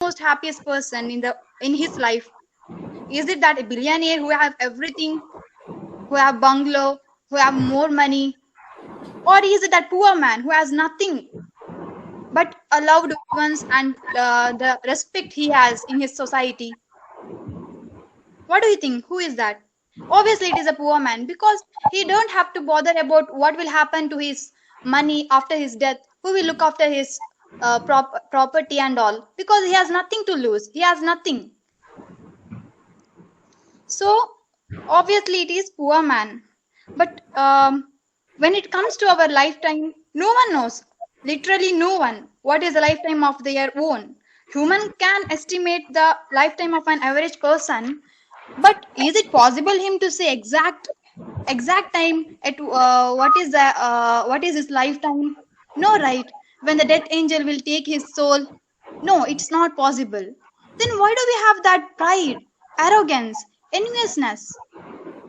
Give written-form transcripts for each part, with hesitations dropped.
most happiest person in his life? Is it that a billionaire who have everything, who have bungalow, who have more money, or is it that poor man who has nothing but a loved ones and the respect he has in his society? What do you think? Who is that? Obviously, it is a poor man because he don't have to bother about what will happen to his money after his death. Who will look after his property and all? Because he has nothing to lose. He has nothing. So obviously, it is poor man. But when it comes to our lifetime, no one knows. Literally, no one. What is the lifetime of their own? Human can estimate the lifetime of an average person, but is it possible him to say exact time at what is his lifetime? No, right? When the death angel will take his soul? No, it's not possible. Then why do we have that pride, arrogance, enviousness?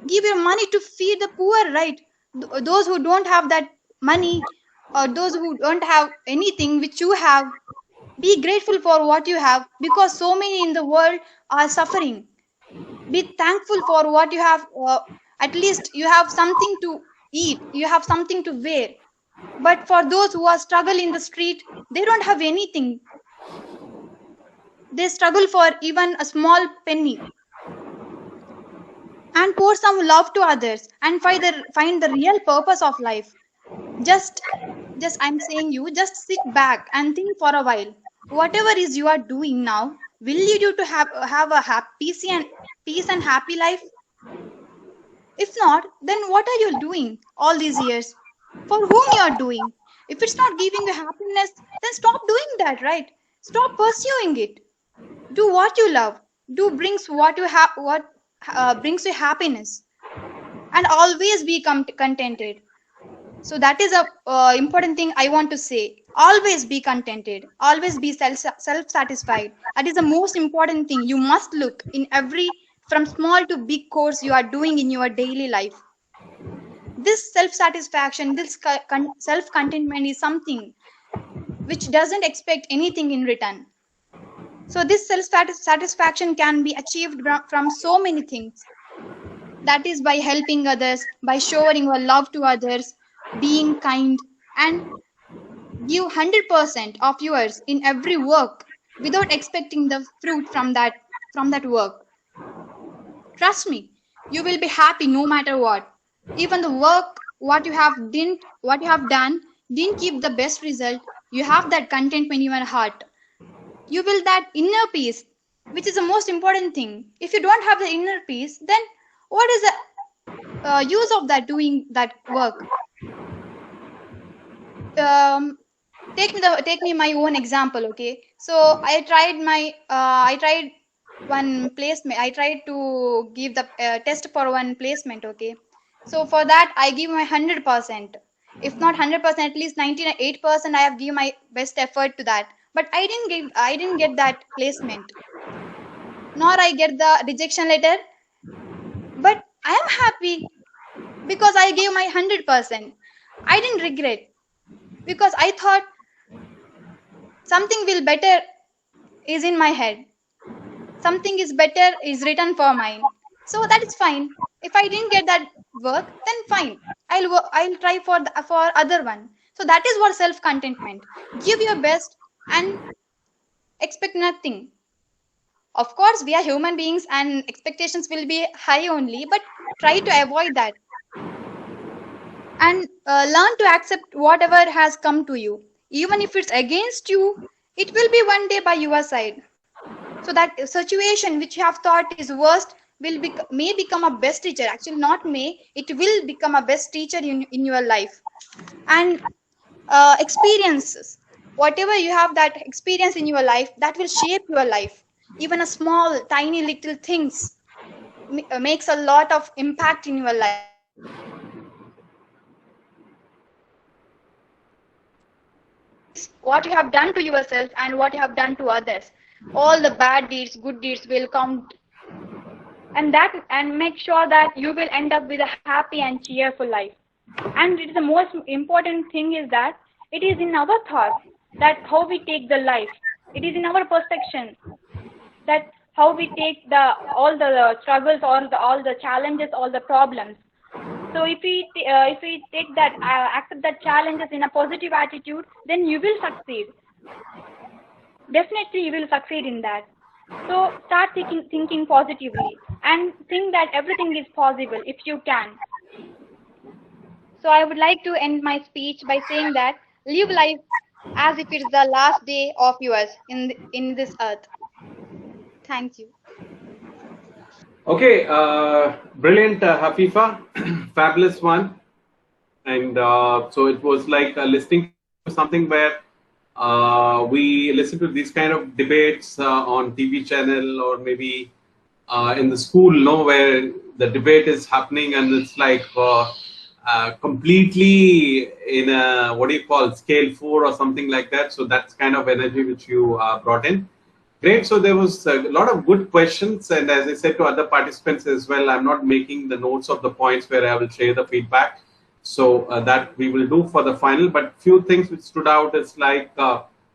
Give your money to feed the poor, right? Those who don't have that money, or those who don't have anything which you have, be grateful for what you have because so many in the world are suffering. Be thankful for what you have. At least you have something to eat, you have something to wear. But for those who are struggling in the street, they don't have anything. They struggle for even a small penny, and pour some love to others and find the real purpose of life. Just I'm saying, you just sit back and think for a while. Whatever is you are doing now will lead you to have a happy peace and happy life. If not, then what are you doing all these years? For whom you are doing? If it's not giving you happiness, then stop doing that, right? Stop pursuing it. Do what you love. Do brings what you have, what brings you happiness, and always be contented. So that is a important thing I want to say. Always be contented. Always be self satisfied. That is the most important thing. You must look in every from small to big course you are doing in your daily life. This self satisfaction, this self contentment is something which doesn't expect anything in return. So this self satisfaction can be achieved from so many things. That is by helping others, by showing your love to others, being kind, and give 100% of yours in every work without expecting the fruit from that work. Trust me, you will be happy no matter what. Even the work what you have done didn't give the best result. You have that contentment in your heart. You will that inner peace, which is the most important thing. If you don't have the inner peace, then what is the use of that doing that work? Take me my own example, okay? So I tried one placement. I tried to give the test for one placement, okay? So for that I give my 100%. If not 100%, at least 98% I have given my best effort to that. But I didn't get that placement, nor I get the rejection letter. But I am happy because I gave my 100%. I didn't regret because I thought something will better is in my head. Something is better is written for mine. So that is fine. If I didn't get that work, then fine. I'll try for other one. So that is what self contentment. Give your best and expect nothing. Of course, we are human beings and expectations will be high only, but try to avoid that and learn to accept whatever has come to you. Even if it's against you, it will be one day by your side. So that situation which you have thought is worst may become a best teacher. Actually, not may, it will become a best teacher in your life. And experiences, whatever you have that experience in your life, that will shape your life. Even a small tiny little things makes a lot of impact in your life. What you have done to yourself and what you have done to others, all the bad deeds, good deeds will count, and make sure that you will end up with a happy and cheerful life. And it is the most important thing is that it is in our thoughts that how we take the life. It is in our perception that how we take all the struggles or all the challenges, all the problems. So if we take that, accept that challenges in a positive attitude, then you will succeed. Definitely, you will succeed in that. So start thinking positively and think that everything is possible if you can. So I would like to end my speech by saying that live life as if it's the last day of yours in this earth. Thank you. Okay, brilliant, Hafifa, fabulous one. And so it was like listening to something where we listen to these kind of debates on TV channel or maybe in the school, no, where the debate is happening and it's like completely in a what do you call scale 4 or something like that. So that's kind of energy which you brought in. Great. So there was a lot of good questions, and as I said to other participants as well, I'm not making the notes of the points where I will share the feedback. So that we will do for the final. But few things which stood out is like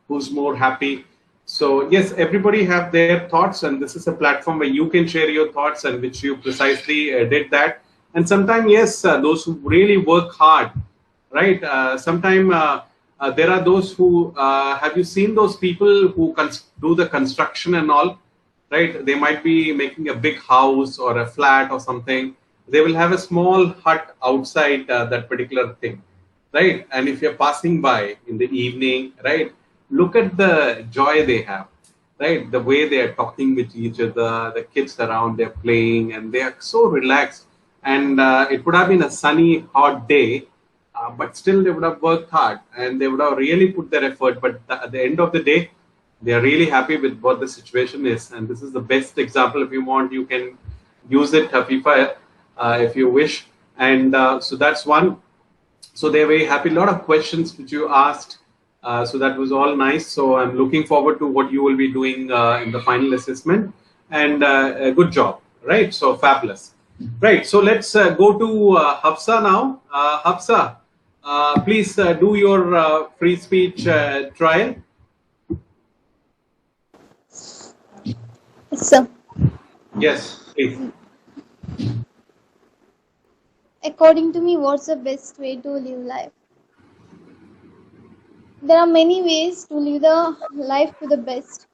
who's more happy. So yes, everybody have their thoughts, and this is a platform where you can share your thoughts, and which you precisely did that. And sometimes yes, those who really work hard, right? Sometimes there are those who have you seen those people who do the construction and all, right? They might be making a big house or a flat or something. They will have a small hut outside that particular thing, right? And if you're passing by in the evening, right, look at the joy they have, right? The way they are talking with each other, the kids around, they're playing, and they are so relaxed. And it would have been a sunny, hot day, but still they would have worked hard and they would have really put their effort. But at the end of the day, they are really happy with what the situation is. And this is the best example. If you want, you can use it, Hafifa, if you wish. And so that's one. So they're very happy. A lot of questions which you asked. So that was all nice. So I'm looking forward to what you will be doing in the final assessment. And a good job, right? So fabulous. Right. So let's go to Hafsa now. Hafsa, please do your free speech trial. So, Yes, please. according to me, what's the best way to live life? There are many ways to live the life to the best.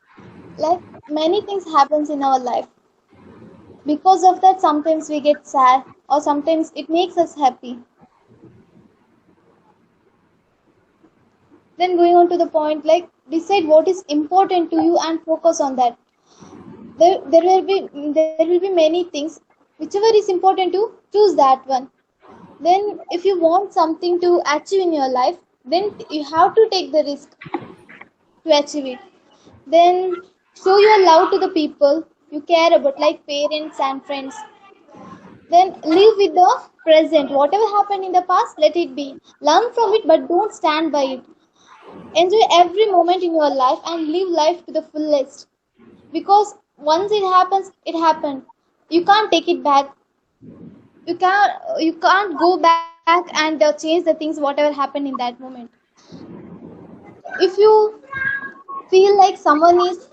Like many things happens in our life. Because of that, sometimes we get sad, or sometimes it makes us happy. Then going on to the point, like decide what is important to you and focus on that. There will be many things. Whichever is important to choose that one. Then if you want something to achieve in your life, then you have to take the risk to achieve it. Then show your love to the people you care about, like parents and friends. Then live with the present. Whatever happened in the past, let it be. Learn from it, but don't stand by it. Enjoy every moment in your life and live life to the fullest. Because once it happens, it happened. You can't take it back. You can't go back and change the things whatever happened in that moment. If you feel like someone is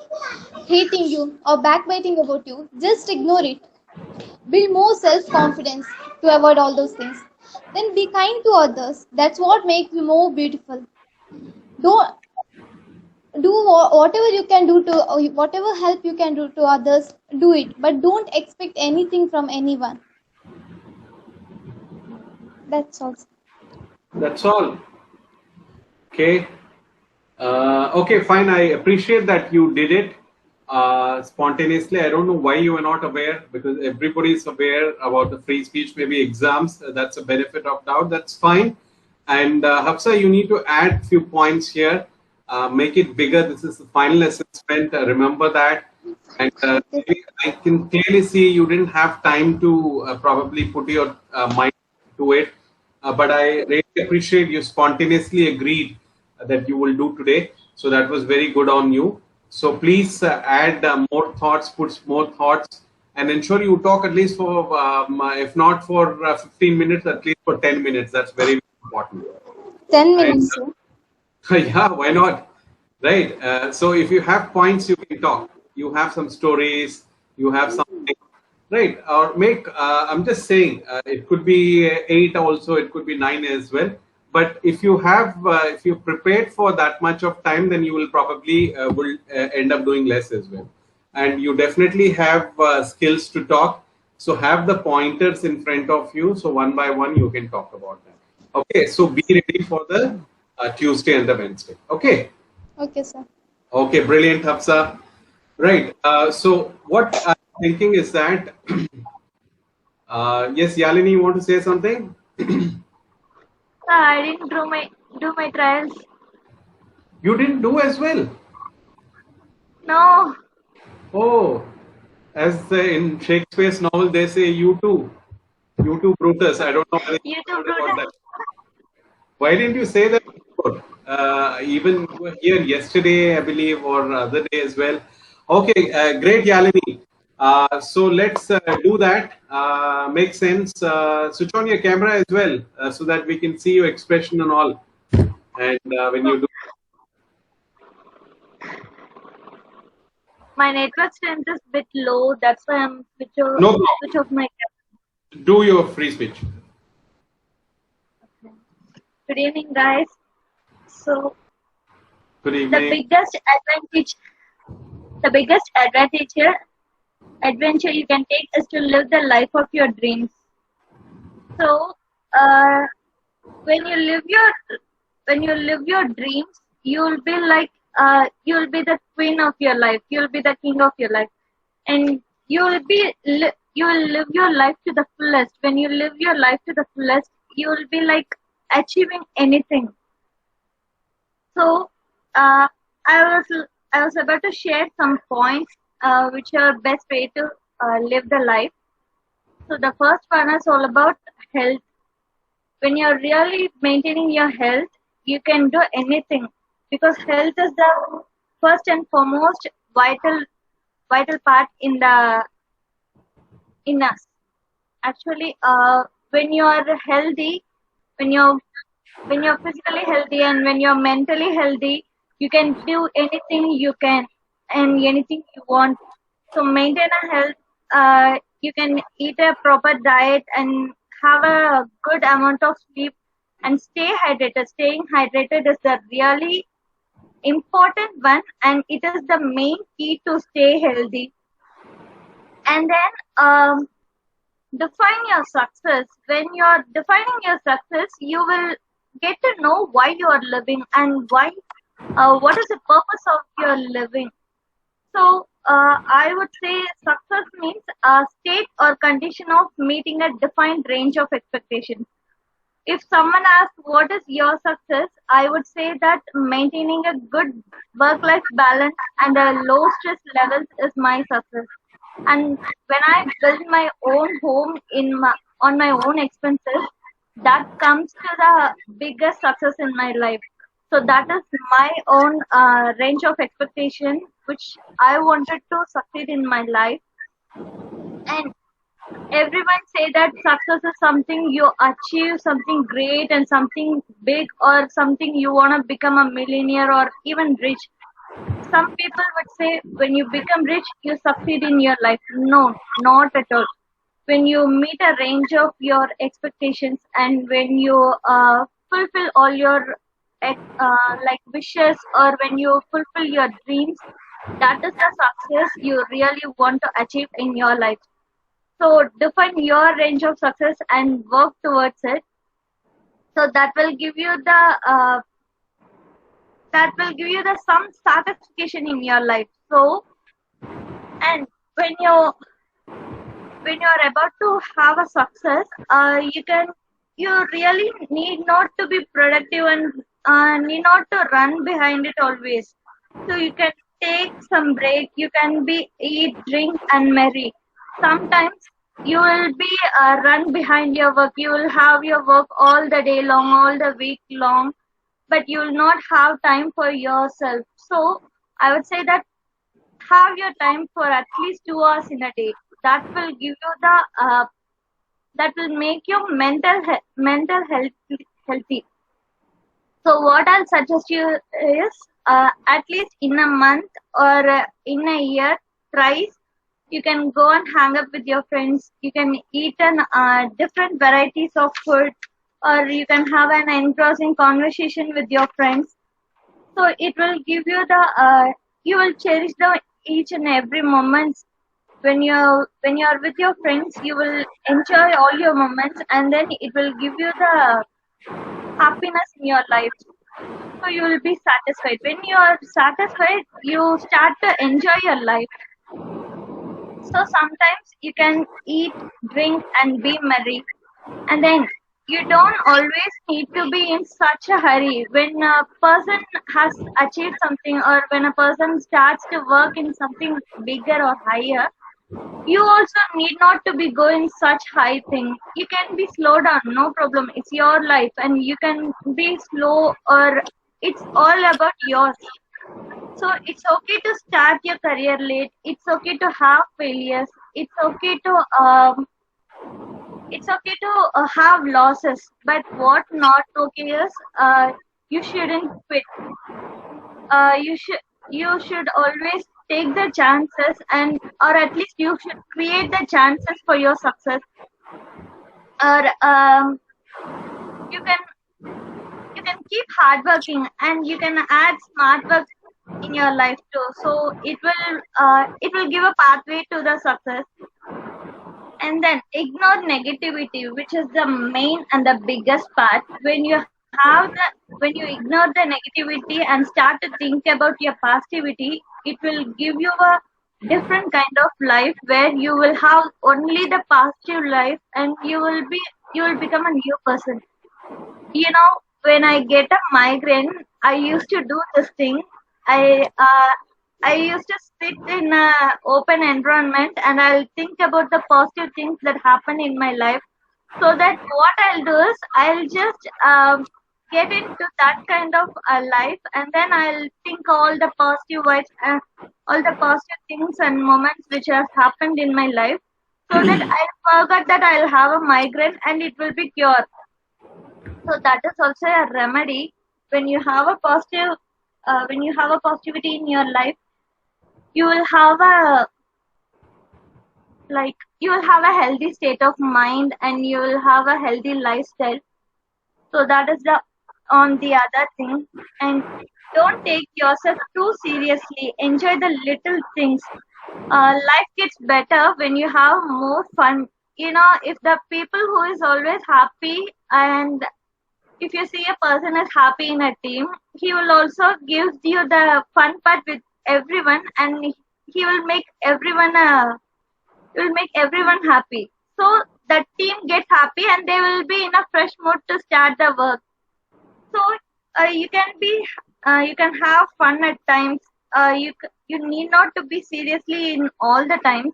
hating you or backbiting about you, just ignore it. Build more self confidence to avoid all those things. Then be kind to others. That's what makes you more beautiful. Don't do whatever you can do to whatever help you can do to others. Do it, but don't expect anything from anyone. That's all. That's all. Okay. Okay, fine. I appreciate that you did it spontaneously. I don't know why you were not aware, because everybody is aware about the free speech, maybe exams. That's a benefit of doubt. That's fine. And Hafsa, you need to add few points here. Make it bigger. This is the final assessment. Remember that. And I can clearly see you didn't have time to probably put your mind to it. But I really appreciate you spontaneously agreed that you will do today. So that was very good on you. So please add more thoughts, put more thoughts, and ensure you talk at least for, if not for 15 minutes, at least for 10 minutes. That's very important. 10 minutes. And, yeah, why not? right? So if you have points, you can talk. You have some stories, you have something, right? Or make, I'm just saying, it could be 8 also, it could be 9 as well. But if you have, if you prepared for that much of time, then you will probably will end up doing less as well. And you definitely have skills to talk. So have the pointers in front of you. So one by one, you can talk about that. Okay. So be ready for the Tuesday and the Wednesday. Okay. Okay, sir. Okay, brilliant, Hafsa. Right. So what I'm thinking is that, yes, Yalini, you want to say something? I didn't do my trials. You didn't do as well. No. Oh, as in Shakespeare's novel, they say you too, Brutus. I don't know whether you YouTube heard about that. Brutus. Why didn't you say that before? Even you were here yesterday, I believe, or other day as well. Okay, great, Yalini. So let's do that. Makes sense. Switch on your camera as well, so that we can see your expression and all. And when you do, My network strength is a bit low. That's why I'm switch no off my camera. do your free speech. Good evening, guys. So Good the evening. biggest adventure you can take is to live the life of your dreams. So when you live your dreams, you'll be like you'll be the queen of your life. You'll be the king of your life, and you will live your life to the fullest. When you live your life to the fullest, you will be like achieving anything. So I was about to share some points which are best way to live the life. So the first one is all about health. When you're really maintaining your health, you can do anything, because health is the first and foremost vital part in us. Actually, when you are healthy, when you're physically healthy and when you're mentally healthy, you can do anything you can and anything you want. So maintain a health. You can eat a proper diet and have a good amount of sleep and stay hydrated. Staying hydrated is the really important one, and it is the main key to stay healthy. And then define your success. When you're defining your success, you will get to know why you are living and why what is the purpose of your living. So I would say success means a state or condition of meeting a defined range of expectations. If someone asks what is your success, I would say that maintaining a good work-life balance and a low stress levels is my success. And when I build my own home on my own expenses, that comes to the biggest success in my life. So that is my own range of expectation, which I wanted to succeed in my life. And everyone say that success is something you achieve something great and something big, or something you want to become a millionaire or even rich. Some people would say when you become rich, you succeed in your life. No, not at all. When you meet a range of your expectations and when you fulfill all your like wishes, or when you fulfill your dreams, that is the success you really want to achieve in your life. So define your range of success and work towards it. So that will give you some satisfaction in your life. So, and when you're about to have a success, you really need not to be productive and need not to run behind it always. So you can take some break. You can eat, drink, and merry. Sometimes you will be run behind your work. You will have your work all the day long, all the week long, but you will not have time for yourself. So I would say that have your time for at least 2 hours in a day. That will give you that will make your mental health healthy. So what I'll suggest you is at least in a month or in a year, thrice, you can go and hang up with your friends. You can eat different varieties of food, or you can have an engrossing conversation with your friends. So it will give you you will cherish the each and every moment. When you're with your friends, you will enjoy all your moments, and then it will give you the happiness in your life. So you will be satisfied. When you are satisfied, you start to enjoy your life. So sometimes you can eat, drink, and be merry, and then you don't always need to be in such a hurry. When a person has achieved something, or when a person starts to work in something bigger or higher, you also need not to be going such high thing. You can be slow down, no problem. It's your life, and you can be slow, or it's all about yours. So it's okay to start your career late. It's okay to have failures. It's okay to have losses. But what not okay is you shouldn't quit. You should always take the chances, and or at least you should create the chances for your success. Or you can keep hard working, and you can add smart work in your life too. So it will give a pathway to the success. And then ignore negativity, which is the main and the biggest part. When you ignore the negativity and start to think about your positivity, it will give you a different kind of life where you will have only the positive life, and you will become a new person. You know, when I get a migraine, I used to do this thing. I used to sit in an open environment, and I'll think about the positive things that happen in my life. So that what I'll do is I'll just get into that kind of life, and then I'll think all the positive vibes and all the positive things and moments which has happened in my life, so that I'll forget that I'll have a migraine and it will be cured. So that is also a remedy. When you have a positivity in your life, you will have a healthy state of mind, and you will have a healthy lifestyle. So that is on the other thing. And don't take yourself too seriously. Enjoy the little things. Life gets better when you have more fun. You know, if the people who is always happy, and if you see a person is happy in a team, he will also give you the fun part with everyone, and he will make everyone happy. So the team gets happy, and they will be in a fresh mood to start the work. So you can have fun at times. You need not to be seriously in all the times.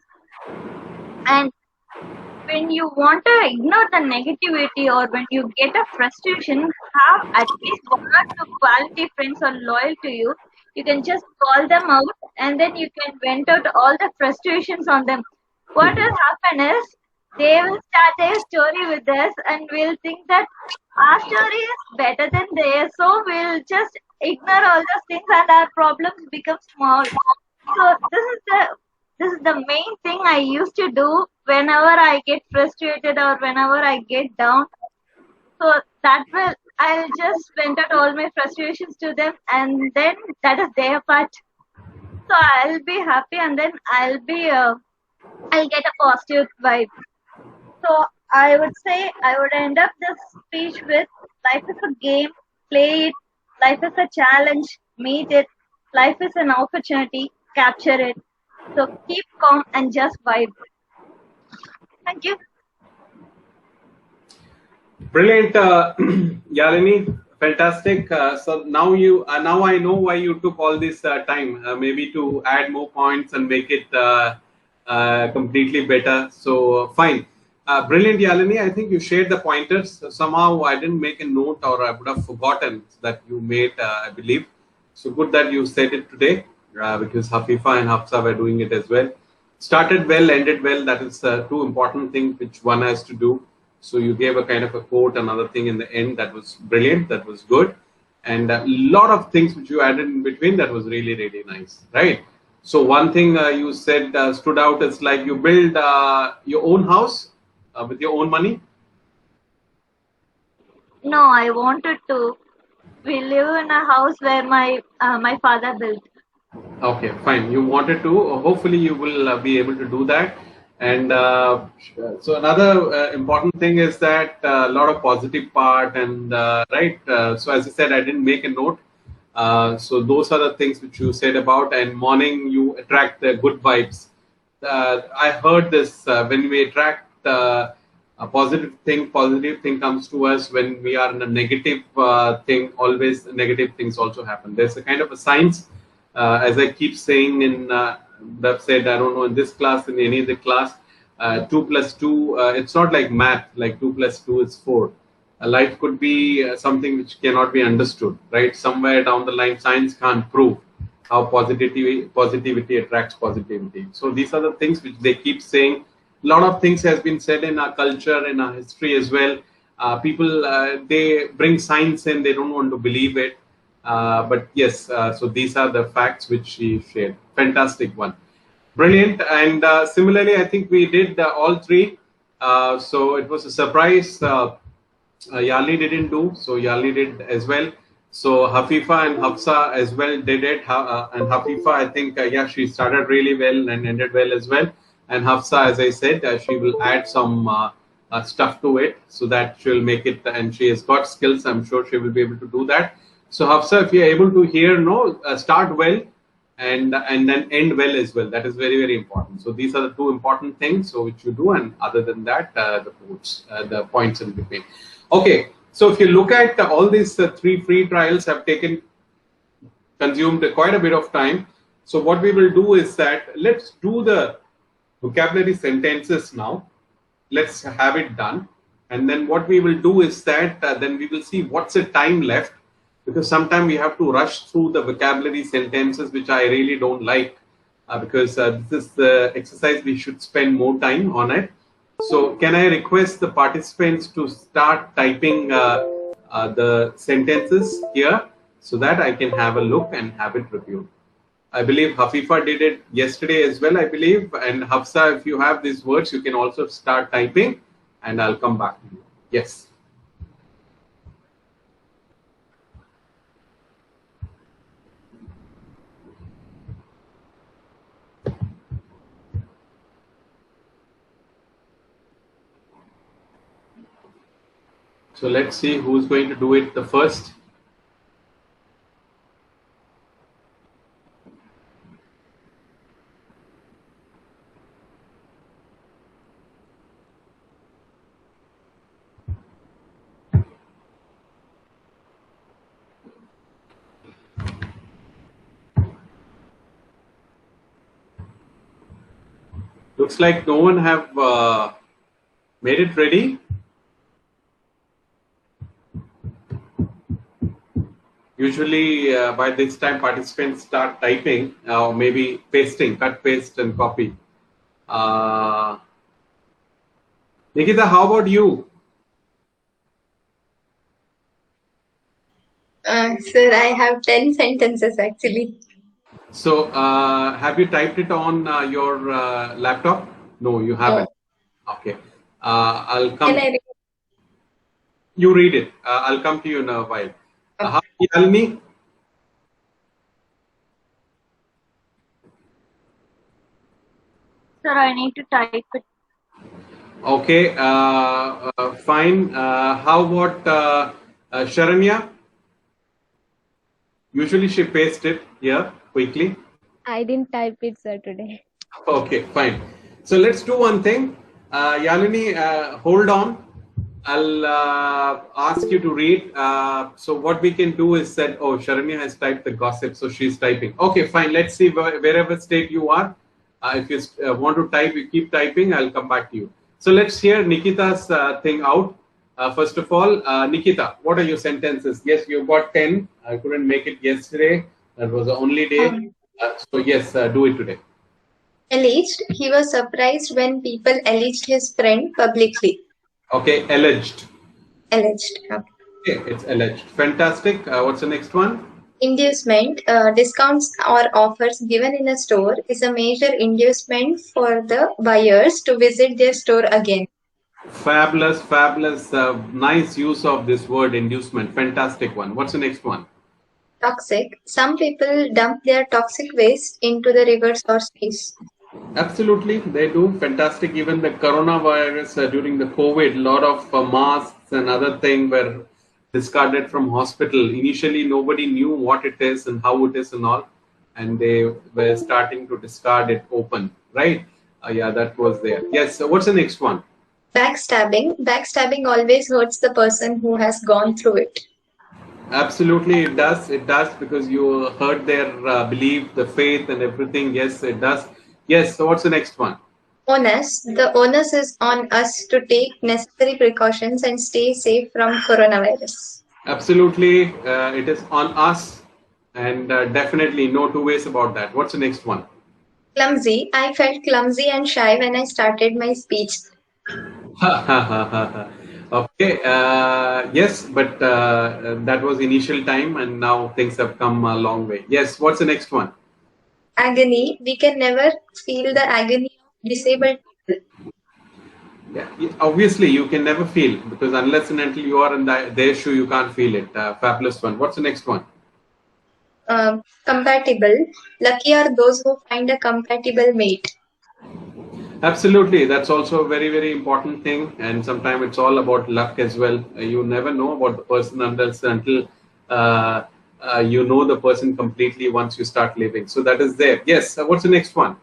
And when you want to ignore the negativity, or when you get a frustration, have at least one or two quality friends who are loyal to you. You can just call them out, and then you can vent out all the frustrations on them. What will happen is they will start their story with us, and we'll think that our story is better than theirs. So we'll just ignore all those things, and our problems become small. So this is the main thing I used to do whenever I get frustrated or whenever I get down. So I'll just vent out all my frustrations to them, and then that is their part. So I'll be happy, and then I'll get a positive vibe. So I would say I would end up this speech with: life is a game, play it. Life is a challenge, meet it. Life is an opportunity, capture it. So keep calm and just vibe. Thank you. Brilliant, Yalini. Fantastic. So now I know why you took all this time, maybe to add more points and make it completely better. So fine. Brilliant, Yalini. I think you shared the pointers. Somehow I didn't make a note, or I would have forgotten that you made, I believe. So good that you said it today, because Hafifa and Hafsa were doing it as well. Started well, ended well. That is two important things which one has to do. So you gave a kind of a quote, another thing in the end. That was brilliant. That was good. and a lot of things which you added in between, that was really, really nice, right? So one thing you said stood out is like you build your own house with your own money. No, I wanted to. We live in a house where my father built. Okay, fine. You wanted to. Hopefully, you will be able to do that. And so another important thing is that a lot of positive part and right. So as I said, I didn't make a note. So those are the things which you said about. And morning, you attract the good vibes. I heard this when we attract a positive thing comes to us. When we are in a negative thing, always negative things also happen. There's a kind of a science, as I keep saying in that said, I don't know, in this class, in any other class, 2 plus 2, it's not like math, like 2 plus 2 is 4. Life could be something which cannot be understood, right? Somewhere down the line, science can't prove how positivity attracts positivity. So these are the things which they keep saying. A lot of things has been said in our culture, in our history as well. People, they bring science in, they don't want to believe it. But yes, so these are the facts which she shared. Fantastic one. Brilliant. And similarly, I think we did all three. So it was a surprise. Yali didn't do, so Yali did as well. So Hafifa and Hafsa as well did it. And Hafifa, I think, yeah, she started really well and ended well as well. And Hafsa, as I said, she will add some stuff to it so that she'll make it, and she has got skills. I'm sure she will be able to do that. So Hafsa, if you're able to hear, start well and then end well as well. That is very, very important. So these are the two important things so which you do, and other than that, the points in between. Okay, so if you look at all these 3 free trials have consumed quite a bit of time. So what we will do is that let's do the vocabulary sentences now. Let's have it done. And then what we will do is that then we will see what's the time left, because sometimes we have to rush through the vocabulary sentences, which I really don't like, because this is the exercise we should spend more time on it. So can I request the participants to start typing the sentences here so that I can have a look and have it reviewed. I believe Hafifa did it yesterday as well, I believe. And Hafsa, if you have these words, you can also start typing and I'll come back to you. Yes. So let's see who's going to do it the first. Looks like no one have made it ready. Usually by this time participants start typing or maybe pasting, cut, paste and copy. Nikita, how about you? Sir, I have 10 sentences actually. So have you typed it on your laptop? No, you haven't. No. Okay. I'll come. Can I read? You read it. I'll come to you in a while. Yalini? Sir, I need to type it. Okay, fine. How about Sharanya? Usually she pastes it here quickly. I didn't type it, sir, today. Okay, fine. So let's do one thing. Yalini, hold on. I'll ask you to read. So what we can do is that, oh, Sharanya has typed the gossip, so she's typing. Okay, fine. Let's see wherever state you are. If you want to type, you keep typing. I'll come back to you. So let's hear Nikita's thing out. First of all, Nikita, what are your sentences? Yes, you got 10. I couldn't make it yesterday. That was the only day. So yes, do it today. Alleged. He was surprised when people alleged his friend publicly. Okay, alleged. Alleged. Okay. Okay, it's alleged. Fantastic. What's the next one? Inducement, discounts or offers given in a store is a major inducement for the buyers to visit their store again. Fabulous, fabulous. Nice use of this word inducement. Fantastic one. What's the next one? Toxic, some people dump their toxic waste into the rivers or seas. Absolutely, they do. Fantastic. Even the coronavirus during the COVID, a lot of masks and other things were discarded from hospital. Initially, nobody knew what it is and how it is and all, and they were starting to discard it open. Right? Yeah, that was there. Yes. So what's the next one? Backstabbing, backstabbing always hurts the person who has gone through it. Absolutely, it does. It does because you hurt their belief, the faith, and everything. Yes, it does. Yes. So what's the next one? Onus, the onus is on us to take necessary precautions and stay safe from coronavirus. Absolutely, it is on us, and definitely no two ways about that. What's the next one? Clumsy, I felt clumsy and shy when I started my speech. Okay, yes, but that was initial time, and now things have come a long way. Yes, what's the next one? Agony, we can never feel the agony of disabled people. Yeah, obviously you can never feel because unless and until you are in their shoe, you can't feel it. Fabulous one. What's the next one? Compatible, lucky are those who find a compatible mate. Absolutely, that's also a very, very important thing, and sometimes it's all about luck as well. You never know about the person until you know the person completely once you start living. So that is there. Yes. What's the next one?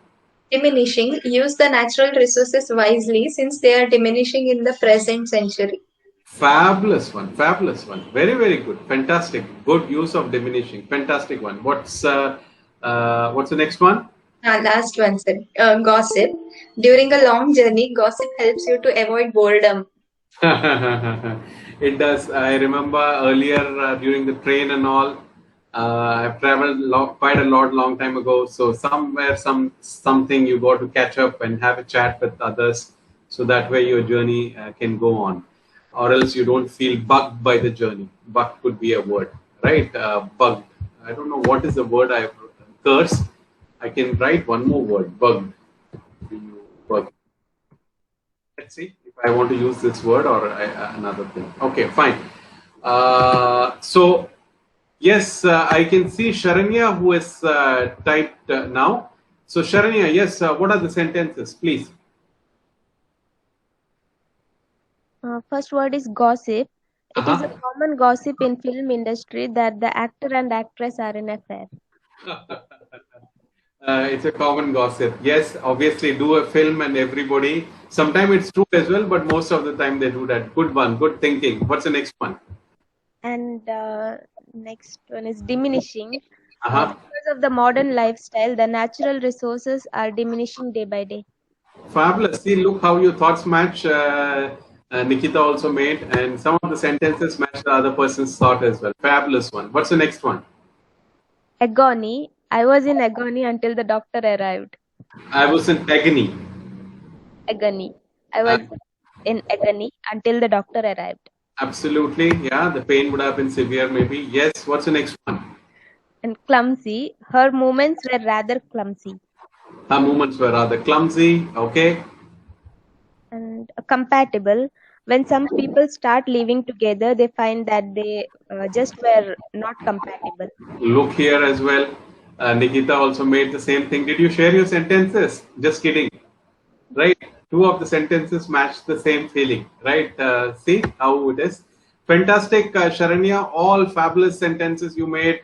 Diminishing, use the natural resources wisely since they are diminishing in the present century. Fabulous one. Fabulous one. Very, very good. Fantastic. Good use of diminishing. Fantastic one. What's the next one? Last one, sir. Gossip. During a long journey, gossip helps you to avoid boredom. It does. I remember earlier during the train and all. I've traveled quite a lot long time ago. So somewhere, something you got to catch up and have a chat with others, so that way your journey can go on, or else you don't feel bugged by the journey. Bugged could be a word, right? Bugged. I don't know what is the word I've cursed. I can write one more word. Bugged. Bugged. Let's see if I want to use this word or another thing. Okay, fine. So, yes, I can see Sharanya who is typed now. So, Sharanya, yes, what are the sentences, please? First word is gossip. It is a common gossip in film industry that the actor and actress are in affair. It's a common gossip. Yes, obviously do a film and everybody. Sometimes it's true as well, but most of the time they do that. Good one. Good thinking. What's the next one? And next one is diminishing. Uh-huh. Because of the modern lifestyle, the natural resources are diminishing day by day. Fabulous. See, look how your thoughts match. Nikita also made, and some of the sentences match the other person's thought as well. Fabulous one. What's the next one? Agony. I was in agony until the doctor arrived. I was in agony. Agony. I was in agony until the doctor arrived. Absolutely. Yeah, the pain would have been severe maybe. Yes. What's the next one? And clumsy. Her movements were rather clumsy. Her movements were rather clumsy. Okay. And compatible. When some people start living together, they find that they just were not compatible. Look here as well. Nikita also made the same thing. Did you share your sentences? Just kidding. Right? Two of the sentences match the same feeling. Right? See how it is. Fantastic, Sharanya. All fabulous sentences you made.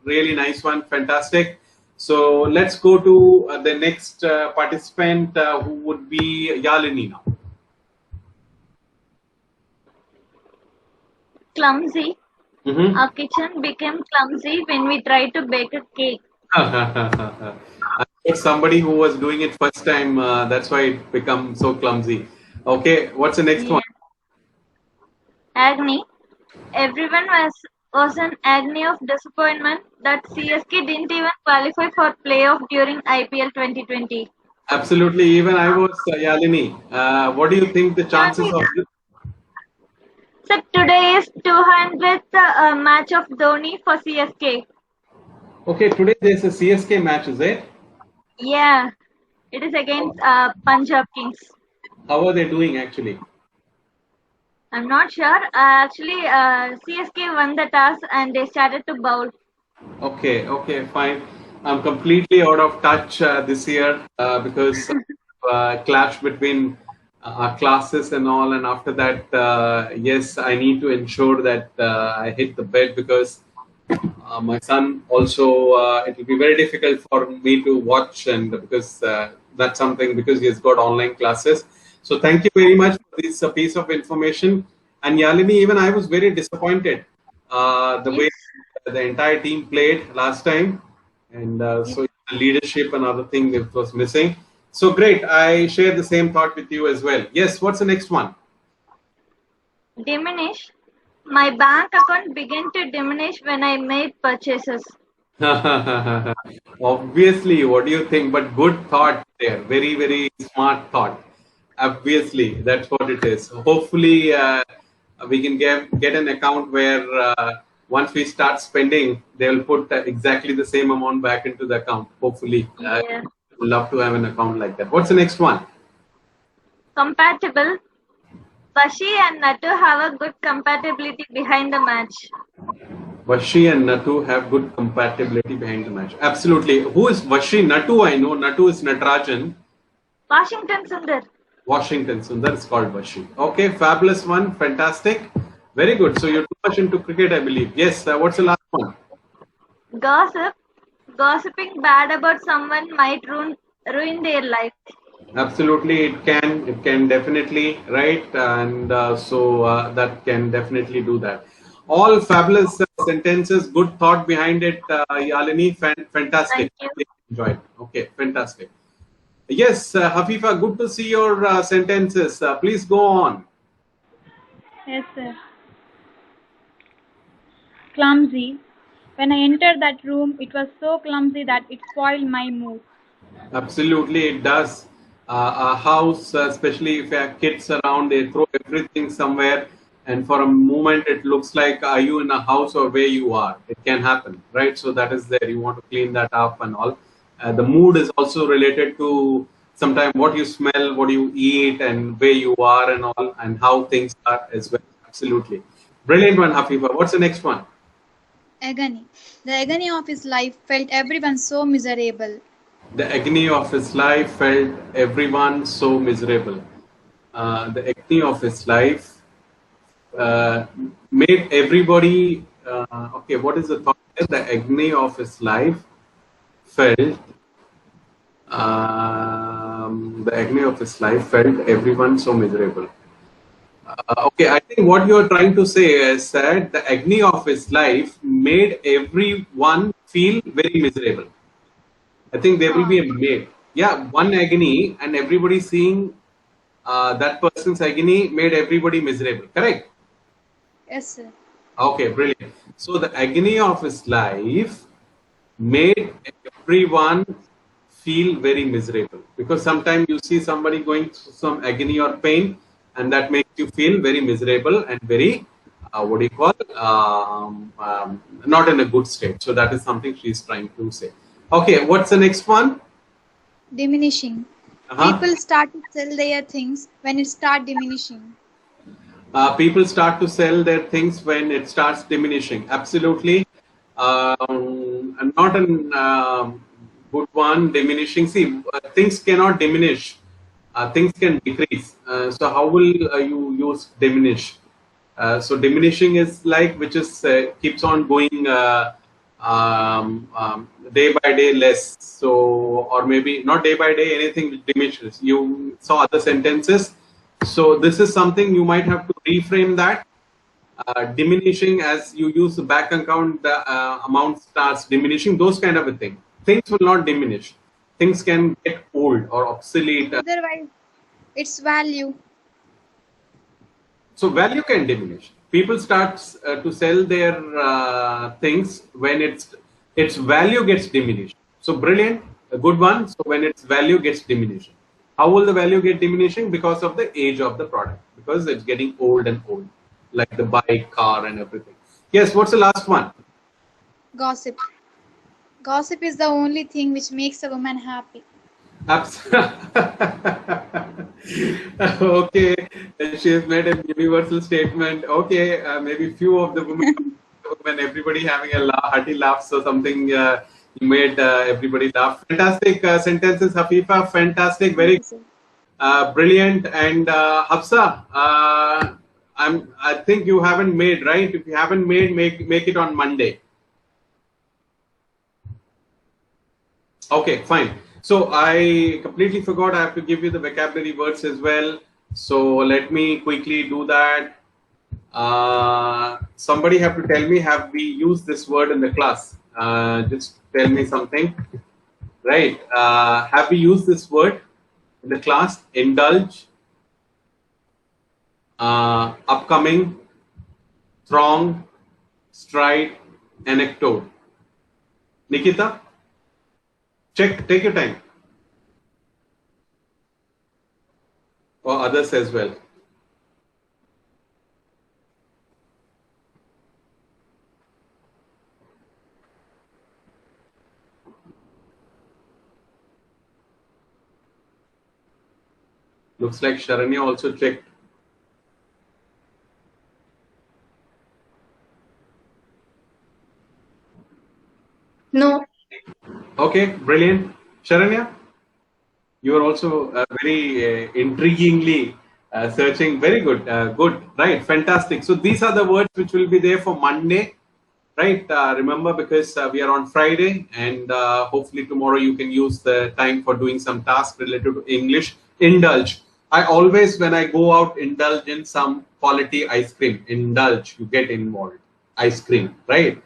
Really nice one. Fantastic. So let's go to the next participant who would be Yalini now. Clumsy. Our kitchen became clumsy when we tried to bake a cake. Somebody who was doing it first time, that's why it become so clumsy. Okay, what's the next one? Agony. Everyone was an agony of disappointment that CSK didn't even qualify for playoff during IPL 2020. Absolutely, even I was Yalini. What do you think the chances of this? So today is 200th match of Dhoni for CSK. Okay, today there's a CSK match, is it? Yeah, it is against Punjab Kings. How are they doing actually? I'm not sure. Actually, CSK won the toss and they started to bowl. Okay, okay, fine. I'm completely out of touch this year because clash between our classes and all. And after that, yes, I need to ensure that I hit the bed because my son also, it will be very difficult for me to watch and because that's something because he has got online classes. So thank you very much for this piece of information. And Yalini, even I was very disappointed the way the entire team played last time, and so the leadership and other thing that was missing. So great, I share the same thought with you as well. Yes, what's the next one? Diminish. My bank account began to diminish when I made purchases. Obviously, what do you think? But good thought there, very, very smart thought. Obviously, that's what it is. Hopefully, we can get an account where once we start spending, they'll put exactly the same amount back into the account. Hopefully, Yeah. would love to have an account like that. What's the next one? Compatible. Vashi and Natu have a good compatibility behind the match. Vashi and Natu have good compatibility behind the match. Absolutely. Who is Vashi? Natu, I know. Natu is Natarajan. Washington Sundar. Washington Sundar is called Vashi. Okay, fabulous one. Fantastic. Very good. So you're too much into cricket, I believe. Yes. What's the last one? Gossip. Gossiping bad about someone might ruin their life. Absolutely, it can definitely, right? And so that can definitely do that. All fabulous sentences, good thought behind it, Yalini. Fantastic. Thank you. Enjoyed. Okay, fantastic. Yes, Hafifa, good to see your sentences. Please go on. Yes, sir. Clumsy. When I entered that room, it was so clumsy that it spoiled my mood. Absolutely, it does. A house, especially if you have kids around, they throw everything somewhere, and for a moment it looks like are you in a house or where you are. It can happen, right? So that is there. You want to clean that up and all. The mood is also related to sometimes what you smell, what you eat, and where you are, and all, and how things are as well. Absolutely, brilliant one, Hafifa. What's the next one? Agony. The agony of his life felt everyone so miserable. The agony of his life felt everyone so miserable. The agony of his life made everybody. Okay, what is the thought? The agony of his life felt. The agony of his life felt everyone so miserable. Okay, I think what you are trying to say is that the agony of his life made everyone feel very miserable. I think there will be one agony, and everybody seeing that person's agony made everybody miserable. Correct? Yes, sir. Okay, brilliant. So the agony of his life made everyone feel very miserable, because sometimes you see somebody going through some agony or pain, and that makes you feel very miserable and very what do you call not in a good state. So that is something she's trying to say. Okay, what's the next one? Diminishing. People start to sell their things when it starts diminishing. People start to sell their things when it starts diminishing. Absolutely. And not a good one, diminishing. See, things cannot diminish. Things can decrease. So how will you use diminish? So diminishing is like which is keeps on going day by day less. So, or maybe not day by day, anything which diminishes. You saw other sentences. So this is something you might have to reframe that. Diminishing, as you use the back account, the amount starts diminishing, those kind of a thing. Things will not diminish. Things can get old or obsolete. Otherwise, its value. So value can diminish. People start to sell their things when its value gets diminished. So brilliant, a good one. So when its value gets diminished. How will the value get diminishing? Because of the age of the product, because it's getting old and old. like the bike, car, and everything. Yes, what's the last one? Gossip. Gossip is the only thing which makes a woman happy. Okay, she has made a universal statement. Okay, maybe few of the women, when everybody having a hearty laughs or something, you made everybody laugh. Fantastic sentences, Hafifa. Fantastic, very brilliant. And Hafsa, I think you haven't made, right? If you haven't made, make it on Monday. Okay, fine. So I completely forgot I have to give you the vocabulary words as well. So let me quickly do that. Somebody have to tell me, have we used this word in the class? Just tell me something. Right. Have we used this word in the class? Indulge, upcoming, throng, stride, anecdote. Nikita? Check, take your time. Or others as well. Looks like Sharanya also checked. No. Okay, brilliant. Sharanya, you are also very intriguingly searching. Very good. Good. Right. Fantastic. So these are the words which will be there for Monday. Right. Remember, because we are on Friday, and hopefully tomorrow you can use the time for doing some tasks related to English. Indulge. I always, when I go out, indulge in some quality ice cream. Indulge. You get involved. Ice cream. Right.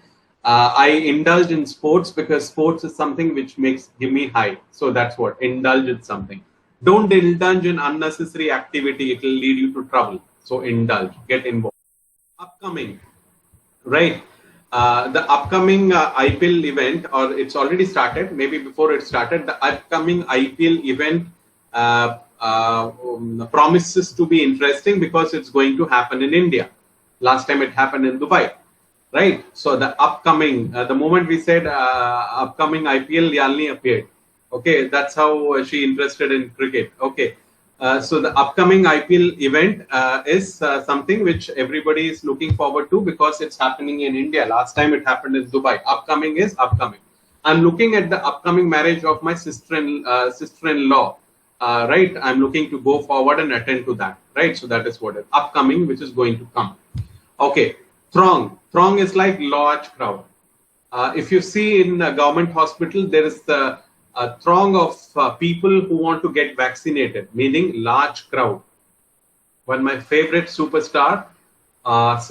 I indulge in sports because sports is something which give me high. So that's what, indulge in something. Don't indulge in unnecessary activity. It will lead you to trouble. So indulge, get involved. Upcoming, right? The upcoming IPL event, or it's already started, maybe before it started, the upcoming IPL event promises to be interesting because it's going to happen in India. Last time it happened in Dubai. Right. So the upcoming, the moment we said upcoming IPL, Yalini appeared. Okay. That's how she interested in cricket. Okay. So the upcoming IPL event is something which everybody is looking forward to because it's happening in India. Last time it happened in Dubai. Upcoming is upcoming. I'm looking at the upcoming marriage of my sister-in-law. Right. I'm looking to go forward and attend to that. Right. So that is what is upcoming, which is going to come. Okay. Throng. Throng is like large crowd. If you see in a government hospital, there is a throng of people who want to get vaccinated, meaning large crowd. When my favorite superstar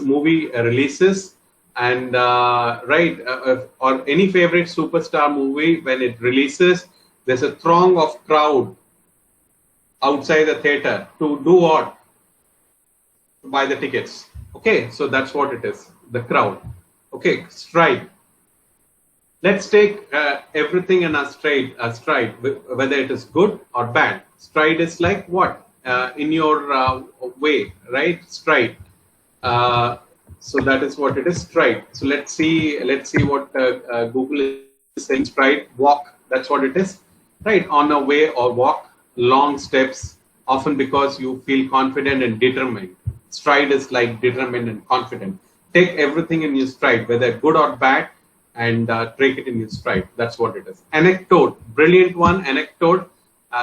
movie releases, and or any favorite superstar movie, when it releases, there's a throng of crowd outside the theater to do what? To buy the tickets. Okay, so that's what it is, the crowd. Okay, stride. Let's take everything in a stride, whether it is good or bad. Stride is like what? In your way, right? Stride. So that is what it is, stride. So let's see what Google is saying. Stride, walk. That's what it is, right? On a way or walk, long steps, often because you feel confident and determined. Stride is like determined and confident. Take everything in your stride, whether good or bad, and take it in your stride. That's what it is. Anecdote, brilliant one. Anecdote,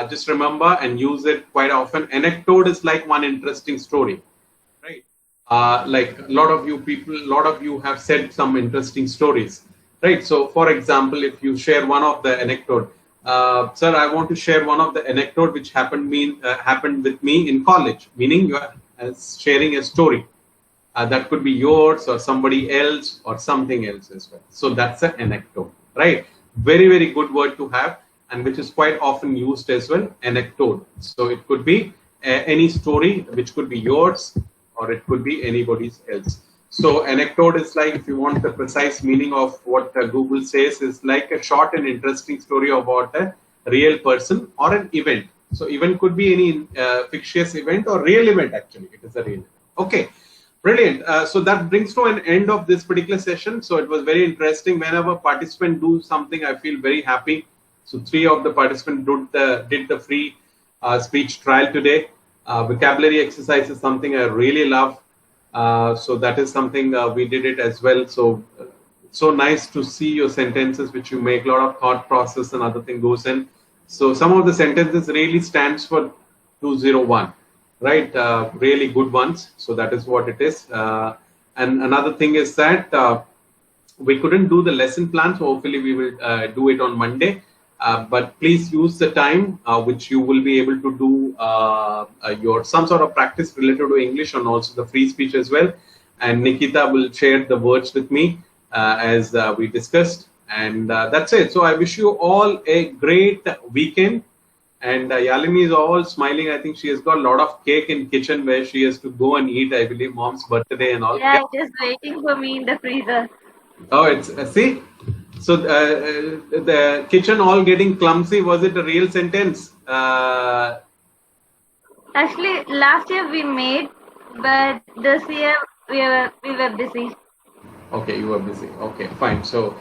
just remember and use it quite often. Anecdote is like one interesting story, right? Like a lot of you have said some interesting stories, right? So, for example, if you share one of the anecdote, sir, I want to share one of the anecdote which happened with me in college. Meaning you are sharing a story. That could be yours or somebody else or something else as well. So that's an anecdote, right? Very, very good word to have, and which is quite often used as well, anecdote. So it could be any story, which could be yours or it could be anybody's else. So anecdote is like, if you want the precise meaning of what Google says, is like a short and interesting story about a real person or an event. So event could be any fictitious event or real event. Actually, it is a real event. Okay. Brilliant. So that brings to an end of this particular session. So it was very interesting. Whenever participants do something, I feel very happy. So 3 of the participants did the free speech trial today. Vocabulary exercise is something I really love. So that is something we did it as well. So so nice to see your sentences which you make. A lot of thought process and other thing goes in. So some of the sentences really stands for 201. Right, really good ones. So that is what it is. And another thing is that we couldn't do the lesson plan, so hopefully we will do it on Monday. But please use the time which you will be able to do your some sort of practice related to English and also the free speech as well. And Nikita will share the words with me as we discussed. And that's it. So I wish you all a great weekend. And Yalini is all smiling. I think she has got a lot of cake in kitchen where she has to go and eat. I believe mom's birthday and all. Yeah, it is waiting for me in the freezer. Oh, it's see. So the kitchen all getting clumsy. Was it a real sentence? Actually, last year we made, but this year we were busy. Okay, you were busy. Okay, fine. So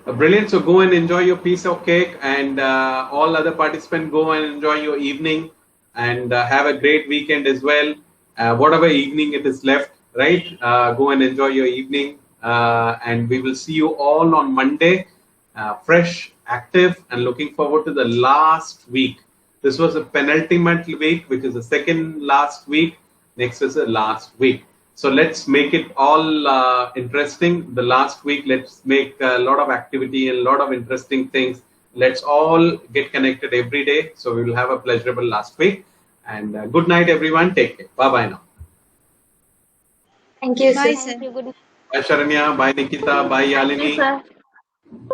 brilliant. So go and enjoy your piece of cake, and all other participants go and enjoy your evening, and have a great weekend as well. Whatever evening it is left, right? Go and enjoy your evening, and we will see you all on Monday, fresh, active, and looking forward to the last week. This was a penultimate week, which is the second last week. Next is the last week. So let's make it all interesting. The last week, let's make a lot of activity and a lot of interesting things. Let's all get connected every day. So we will have a pleasurable last week. And good night, everyone. Take care. Bye-bye now. Thank you, Bye, sir. sir. Bye, Sharanya. Bye, Nikita. Bye, Thank you, Yalini. sir.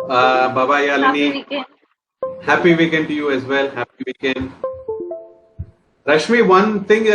Bye-bye, Happy Yalini. weekend. Happy weekend to you as well. Happy weekend. Rashmi, one thing